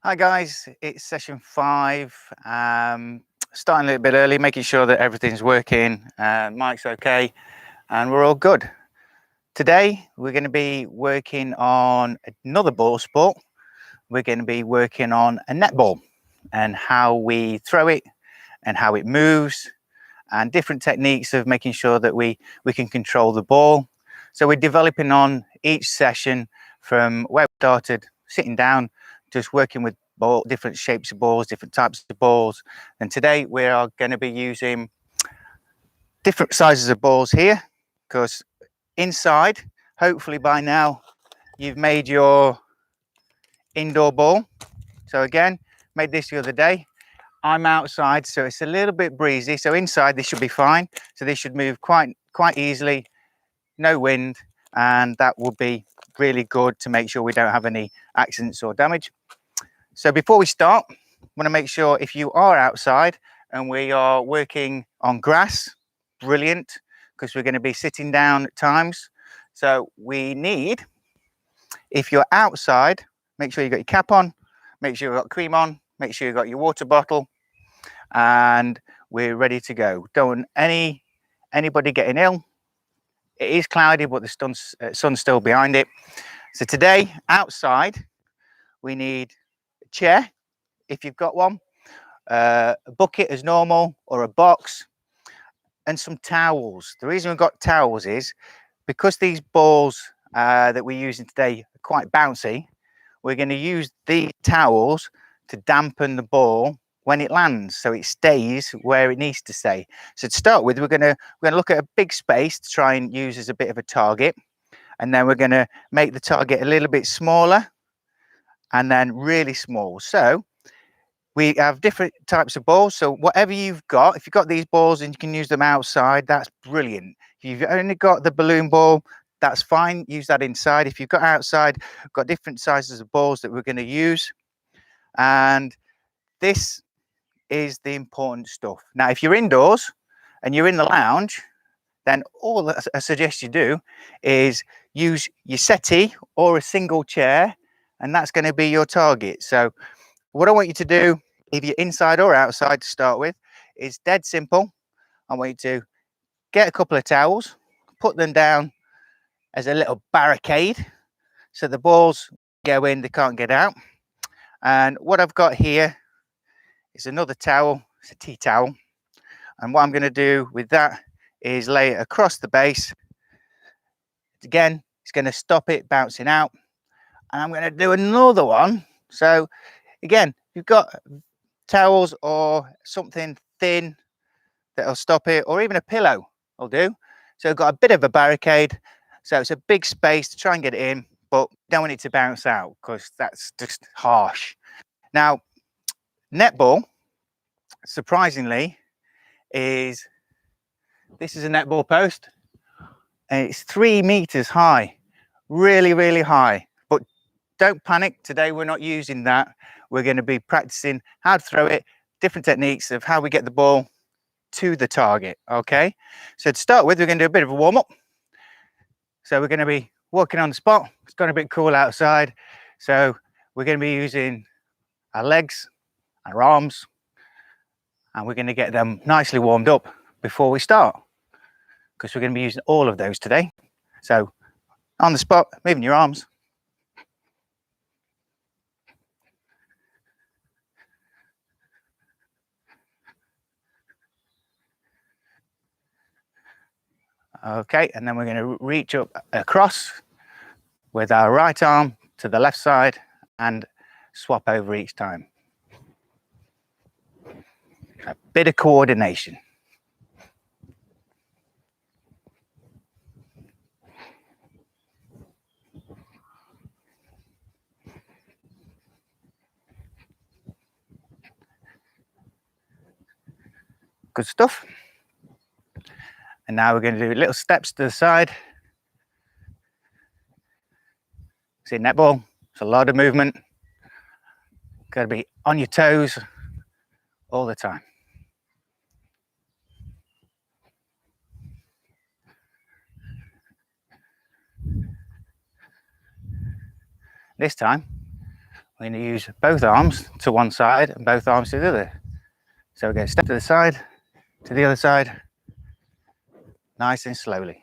Hi guys, it's session 5. Starting a little bit early, making sure that everything's working, mic's okay, and we're all good. Today we're going to be working on another ball sport. We're going to be working on a netball and how we throw it and how it moves and different techniques of making sure that we can control the ball. So we're developing on each session from where we started, sitting down, just working with different shapes of balls, different types of balls. And today we are going to be using different sizes of balls here, because inside, hopefully by now, you've made your indoor ball. So again, made this the other day. I'm outside, so it's a little bit breezy. So inside, this should be fine. So this should move quite easily, no wind, and that will be really good to make sure we don't have any accidents or damage. So before we start, I want to make sure if you are outside and we are working on grass, brilliant, because we're going to be sitting down at times. So we need, if you're outside, make sure you got your cap on, make sure you've got cream on, make sure you've got your water bottle, and we're ready to go. Don't want anybody getting ill. It is cloudy, but the sun's still behind it. So today, outside, we need a chair, if you've got one, a bucket as normal, or a box, and some towels. The reason we've got towels is because these balls that we're using today are quite bouncy. We're going to use these towels to dampen the ball when it lands, so it stays where it needs to stay. So to start with, we're going to look at a big space to try and use as a bit of a target, and then we're going to make the target a little bit smaller and then really small. So we have different types of balls. So whatever you've got, if you've got these balls and you can use them outside, that's brilliant. If you've only got the balloon ball, that's fine. Use that inside. If you've got outside, we've got different sizes of balls that we're going to use. And this is the important stuff. Now, if you're indoors and you're in the lounge, then all that I suggest you do is use your settee or a single chair, and that's going to be your target. So what I want you to do, if you're inside or outside to start with, is dead simple. I want you to get a couple of towels, put them down as a little barricade so the balls go in, they can't get out. And what I've got here is another towel, it's a tea towel. And what I'm going to do with that is lay it across the base. Again, it's going to stop it bouncing out. And I'm going to do another one. So again, you've got towels or something thin that'll stop it, or even a pillow will do. So I've got a bit of a barricade, so it's a big space to try and get it in, but don't want it to bounce out because that's just harsh. Now, netball, surprisingly, this is a netball post, and it's 3 meters high, really high. But don't panic, today we're not using that. We're going to be practicing how to throw it, different techniques of how we get the ball to the target. Okay, so to start with, we're going to do a bit of a warm-up. So we're going to be walking on the spot. It's got a bit cool outside, so we're going to be using our legs, our arms, and we're going to get them nicely warmed up before we start, because we're going to be using all of those today. So on the spot, moving your arms. Okay, and then we're going to reach up across with our right arm to the left side and swap over each time. A bit of coordination. Good stuff. And now we're going to do little steps to the side. See, netball, it's a lot of movement. Got to be on your toes all the time. This time, we're going to use both arms to one side and both arms to the other. So we're going to step to the side, to the other side, nice and slowly.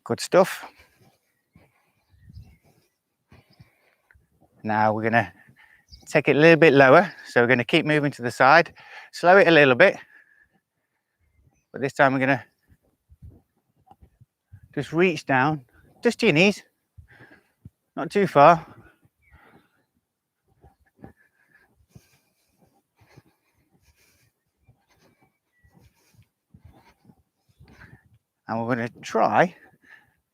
Good stuff. Now we're going to take it a little bit lower. So we're going to keep moving to the side, slow it a little bit. But this time we're going to just reach down, just to your knees, not too far. And we're going to try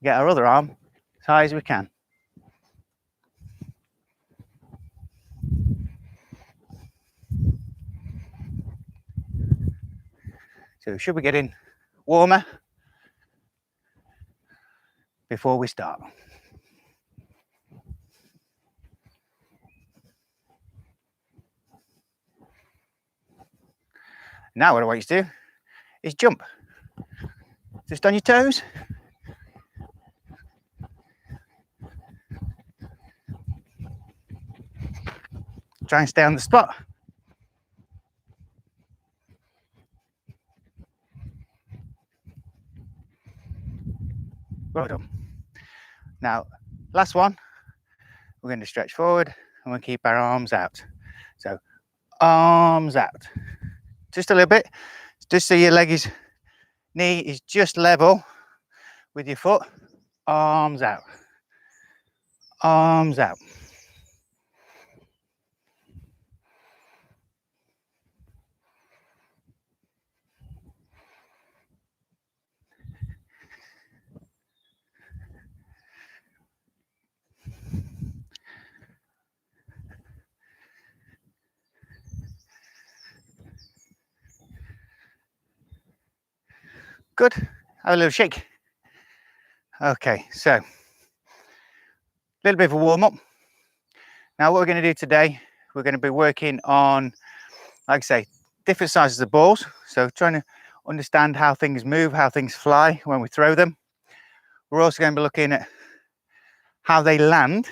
get our other arm as high as we can. So we should be getting warmer before we start. Now what I want you to do is jump. Just on your toes. Try and stay on the spot. Well done. Now, last one. We're going to stretch forward and we'll keep our arms out. So, arms out. Just a little bit. Just so your knee is just level with your foot. Arms out. Arms out. Good. Have a little shake. Okay, so a little bit of a warm up. Now what we're going to do today, we're going to be working on, like I say, different sizes of balls. So trying to understand how things move, how things fly when we throw them. We're also going to be looking at how they land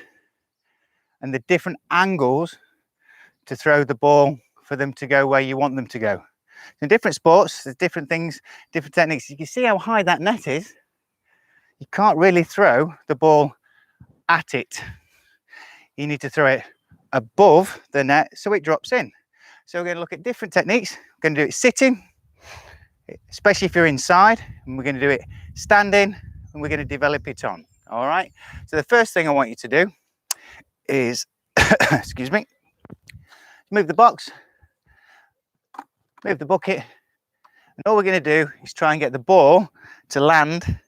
and the different angles to throw the ball for them to go where you want them to go. In different sports, there's different things, different techniques. You can see how high that net is. You can't really throw the ball at it. You need to throw it above the net so it drops in. So we're going to look at different techniques. We're going to do it sitting, especially if you're inside, and we're going to do it standing, and we're going to develop it on. All right. So the first thing I want you to do is, excuse me, move the box, move the bucket, and all we're going to do is try and get the ball to land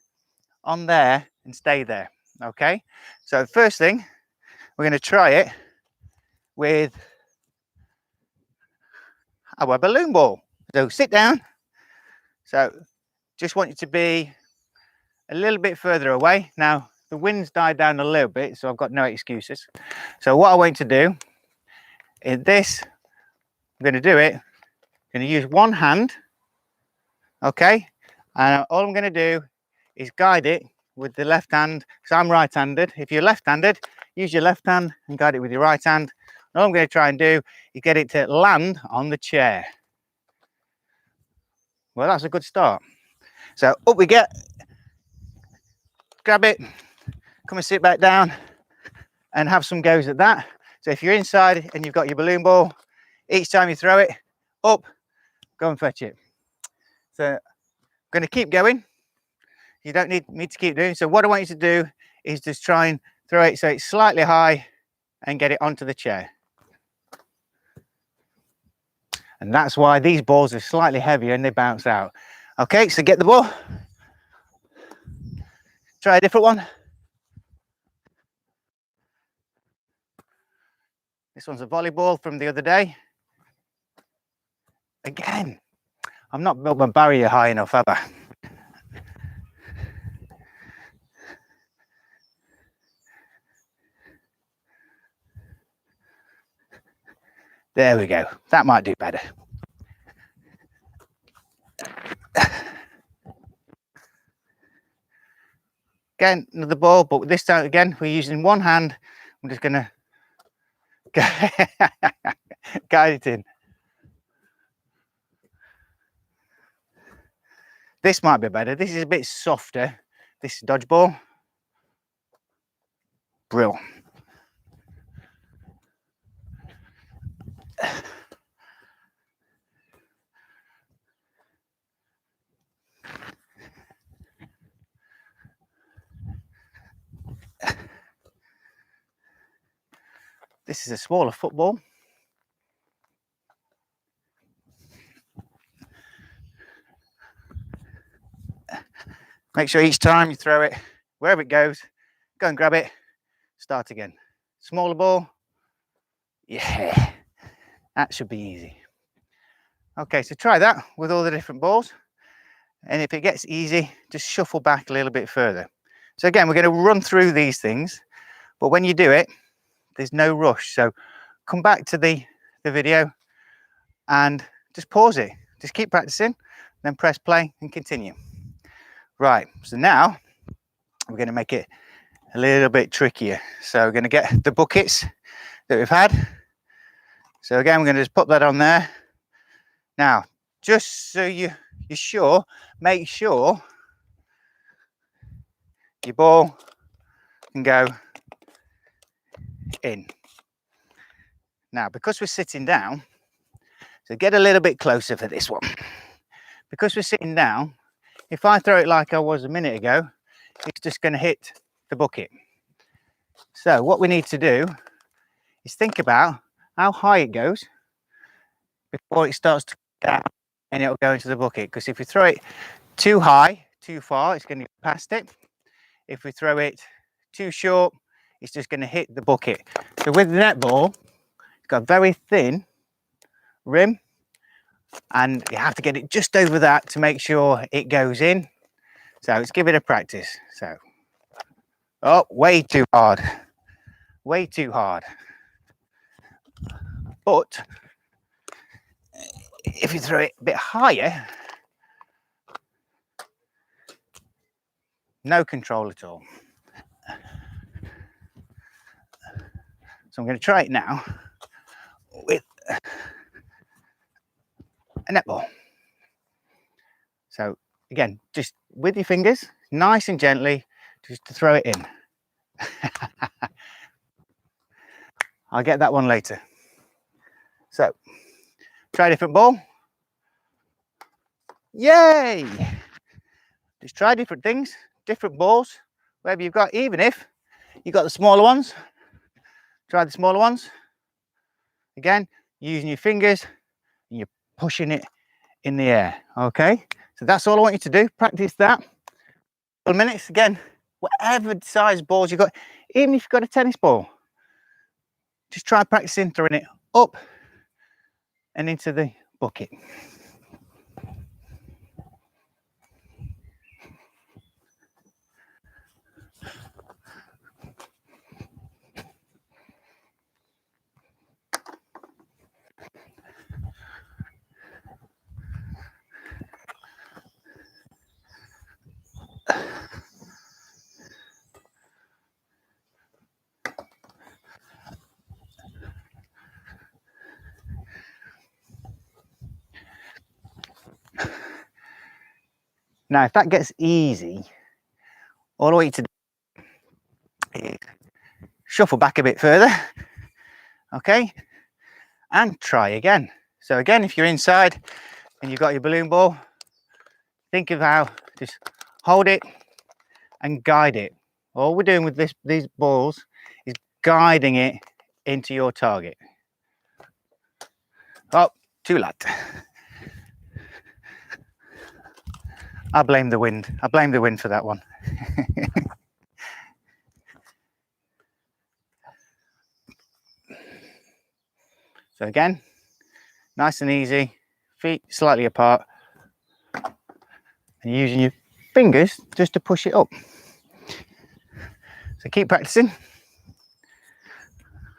on there and stay there. Okay. So the first thing, we're going to try it with our balloon ball. So sit down. So just want you to be a little bit further away. Now the wind's died down a little bit, so I've got no excuses. So what I want you to do is this. I'm going to do it. I'm going to use one hand. Okay. And all I'm going to do is guide it with the left hand, because I'm right-handed. If you're left-handed, use your left hand and guide it with your right hand. And all I'm going to try and do is get it to land on the chair. Well, that's a good start. So up we get, grab it, come and sit back down and have some goes at that. So if you're inside and you've got your balloon ball, each time you throw it up, go and fetch it. So I'm going to keep going. You don't need me to keep doing. So what I want you to do is just try and throw it so it's slightly high and get it onto the chair. And that's why these balls are slightly heavier and they bounce out. Okay, so get the ball. Try a different one. This one's a volleyball from the other day. Again, I've not built my barrier high enough, have I? There we go. That might do better. Again, another ball, but this time again, we're using one hand. I'm just gonna guide it in. This might be better. This is a bit softer. This is dodgeball. Brill. This is a smaller football. Make sure each time you throw it, wherever it goes, go and grab it, start again. Smaller ball. Yeah, that should be easy. Okay, so try that with all the different balls. And if it gets easy, just shuffle back a little bit further. So again, we're going to run through these things, but when you do it, there's no rush. So come back to the video and just pause it. Just keep practicing, then press play and continue. Right, so now we're going to make it a little bit trickier. So we're going to get the buckets that we've had. So again, we're going to just put that on there. Now, just so you're sure, make sure your ball can go in. Now, because we're sitting down, so get a little bit closer for this one. Because we're sitting down, if I throw it like I was a minute ago, it's just going to hit the bucket. So what we need to do is think about how high it goes before it starts to go down and it'll go into the bucket. Because if we throw it too high, too far, it's going to get past it. If we throw it too short, it's just going to hit the bucket. So with the netball, it's got a very thin rim, and you have to get it just over that to make sure it goes in. So let's give it a practice. So, oh, way too hard. Way too hard. But if you throw it a bit higher, no control at all. So I'm going to try it now with a netball. So again, just with your fingers, nice and gently, just to throw it in. I'll get that one later. So try a different ball. Yay! Just try different things, different balls, wherever you've got, even if you've got the smaller ones. Try the smaller ones. Again, using your fingers, and you're pushing it in the air. Okay, so that's all I want you to do. Practice that. 12 minutes again, whatever size balls you've got, even if you've got a tennis ball, just try practicing throwing it up and into the bucket. Now, if that gets easy, all I want you to do is shuffle back a bit further, okay, and try again. So again, if you're inside and you've got your balloon ball, think of how, just hold it and guide it. All we're doing with these balls is guiding it into your target. Oh, too late. I blame the wind. I blame the wind for that one. So again, nice and easy, feet slightly apart, and using your fingers just to push it up. So keep practicing.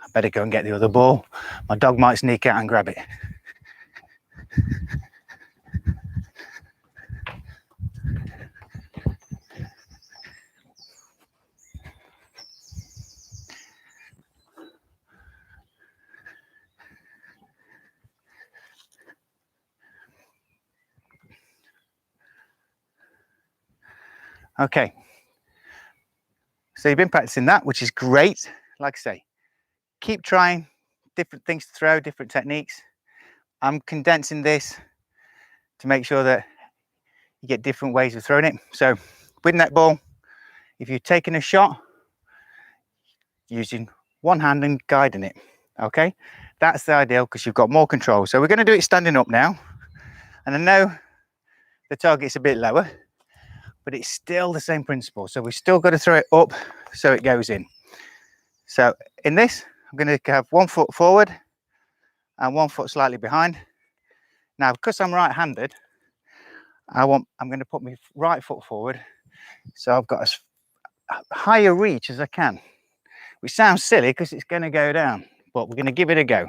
I Better go and get the other ball. My dog might sneak out and grab it. Okay, so you've been practicing that, which is great. Like I say, keep trying different things to throw, different techniques. I'm condensing this to make sure that you get different ways of throwing it. So with netball, if you're taking a shot, using one hand and guiding it, okay? That's the ideal because you've got more control. So we're going to do it standing up now. And I know the target's a bit lower, but it's still the same principle. So we've still got to throw it up so it goes in. So in this, I'm going to have 1 foot forward and 1 foot slightly behind. Now, because I'm right-handed, I'm going to put my right foot forward. So I've got as higher reach as I can, which sounds silly because it's going to go down, but we're going to give it a go.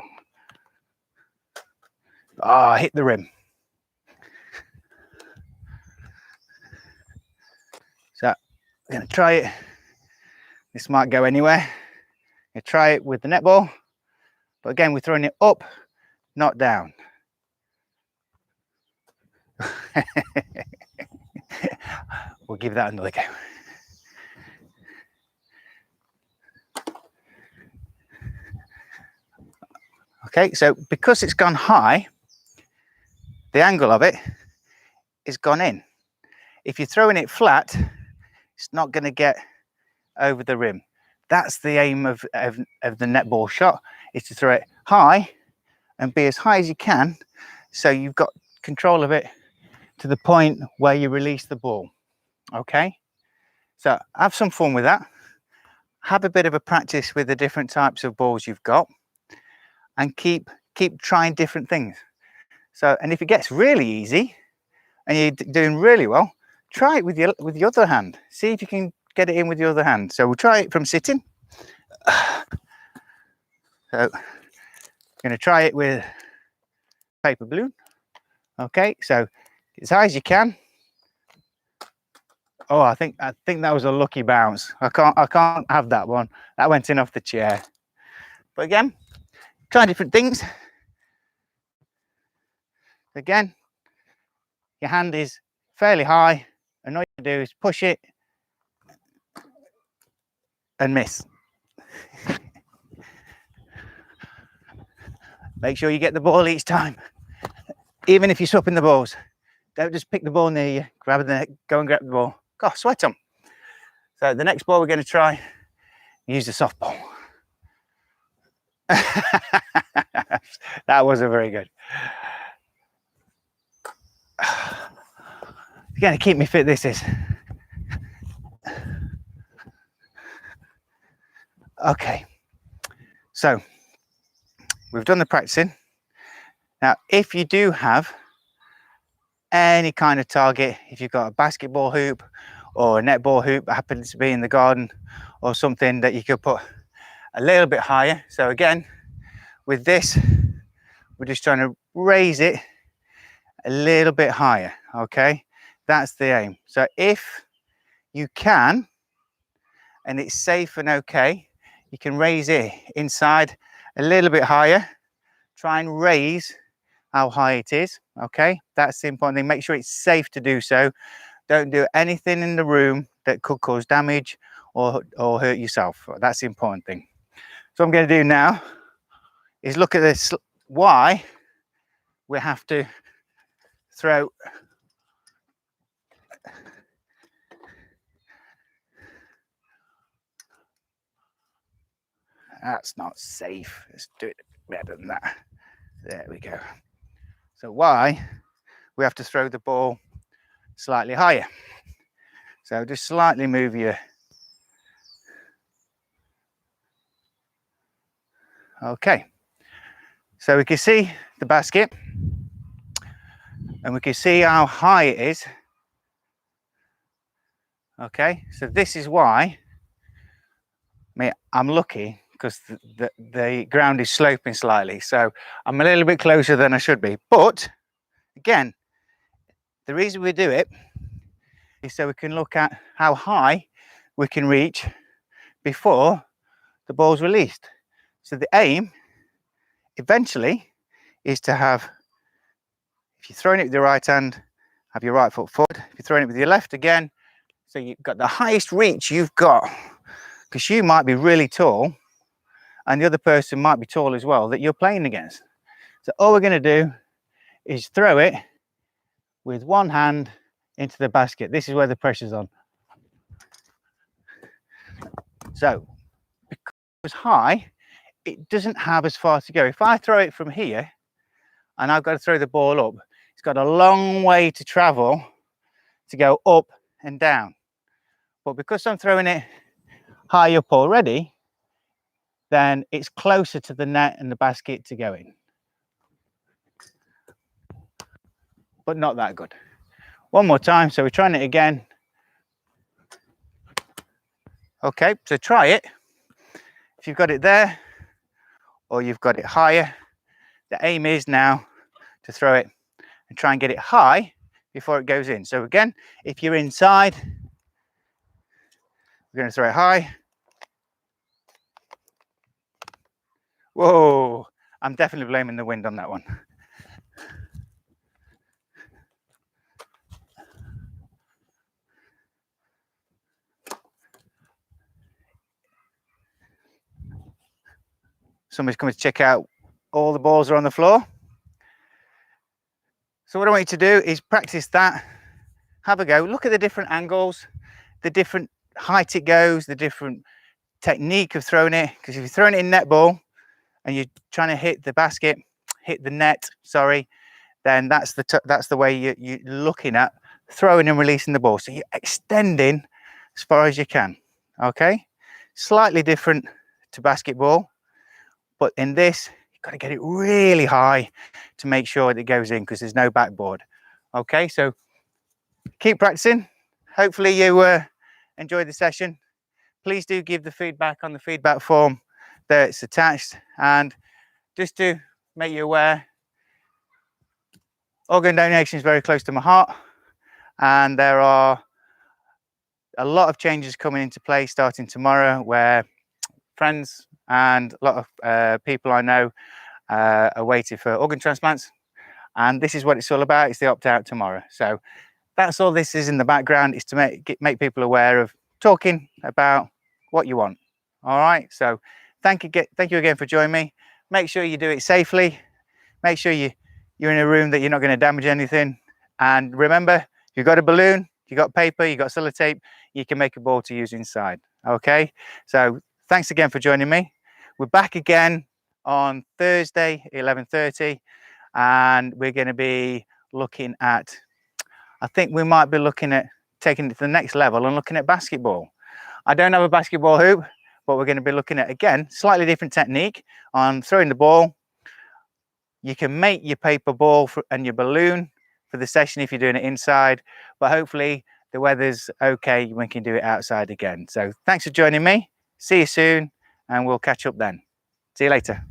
Ah, hit the rim. So I'm going to try it. This might go anywhere. I'm going to try it with the netball, but again, we're throwing it up, not down. We'll give that another go. Okay, so because it's gone high, the angle of it is gone in. If you're throwing it flat, it's not going to get over the rim. That's the aim of the netball shot, is to throw it high and be as high as you can, so you've got control of it to the point where you release the ball. Okay, so have some fun with that. Have a bit of a practice with the different types of balls you've got, and keep trying different things. So, and if it gets really easy and you're doing really well, try it with the other hand. See if you can get it in with your other hand. So we'll try it from sitting. So I'm going to try it with paper balloon. Okay, so as high as you can. Oh, I think that was a lucky bounce. I can't have that one. That went in off the chair. But again, try different things. Again, your hand is fairly high, and all you do is push it and miss. Make sure you get the ball each time, even if you're swapping the balls. Don't just pick the ball near you, grab it, go and grab the ball. God, sweat them. So the next ball we're going to try, use the softball. That wasn't very good. It's going to keep me fit, this is. Okay, so we've done the practicing. Now, if you do have any kind of target, if you've got a basketball hoop or a netball hoop that happens to be in the garden, or something that you could put a little bit higher. So again, with this, we're just trying to raise it a little bit higher. Okay, that's the aim. So if you can, and it's safe and okay, you can raise it inside a little bit higher. Try and raise how high it is. Okay, that's the important thing. Make sure it's safe to do so. Don't do anything in the room that could cause damage or hurt yourself. That's the important thing. So what I'm going to do now is look at this, why we have to throw that's not safe. Let's do it better than that. There we go. So why we have to throw the ball slightly higher. So just slightly move your, okay. So we can see the basket and we can see how high it is. Okay, so this is why I'm lucky because the ground is sloping slightly. So I'm a little bit closer than I should be. But again, the reason we do it is so we can look at how high we can reach before the ball's released. So the aim eventually is to have, if you're throwing it with your right hand, have your right foot forward. If you're throwing it with your left again, so you've got the highest reach you've got, because you might be really tall and the other person might be tall as well that you're playing against. So all we're going to do is throw it with one hand into the basket. This is where the pressure's on. So because it's high, it doesn't have as far to go. If I throw it from here and I've got to throw the ball up, it's got a long way to travel to go up and down. But because I'm throwing it high up already, then it's closer to the net and the basket to go in. But not that good. One more time, so we're trying it again. Okay, so try it. If you've got it there or you've got it higher, the aim is now to throw it and try and get it high before it goes in. So again, if you're inside, we're going to throw it high. Whoa, I'm definitely blaming the wind on that one. Somebody's coming to check out all the balls are on the floor. So what I want you to do is practice that. Have a go. Look at the different angles, the different height it goes, the different technique of throwing it. Because if you're throwing it in netball and you're trying to hit the basket, hit the net, sorry, then that's the way you're looking at throwing and releasing the ball. So you're extending as far as you can. Okay, slightly different to basketball, but in this you've got to get it really high to make sure that it goes in, because there's no backboard. Okay, so keep practicing. Hopefully you enjoyed the session. Please do give the feedback on the feedback form that's attached. And just to make you aware, organ donation is very close to my heart, and there are a lot of changes coming into play starting tomorrow, where friends and a lot of people I know are waiting for organ transplants, and this is what it's all about. It's the opt-out tomorrow. So that's all this is in the background, is to make people aware of talking about what you want. All right, so thank you again for joining me. Make sure you do it safely. Make sure you're in a room that you're not going to damage anything. And remember, you've got a balloon, you've got paper, you've got sellotape, you can make a ball to use inside. Okay, so thanks again for joining me. We're back again on Thursday, 11:30, and we're going to be looking at, I think we might be looking at taking it to the next level and looking at basketball. I don't have a basketball hoop, but we're going to be looking at, again, slightly different technique on throwing the ball. You can make your paper ball and your balloon for the session if you're doing it inside, but hopefully the weather's okay, we can do it outside again. So thanks for joining me. See you soon, and we'll catch up then. See you later.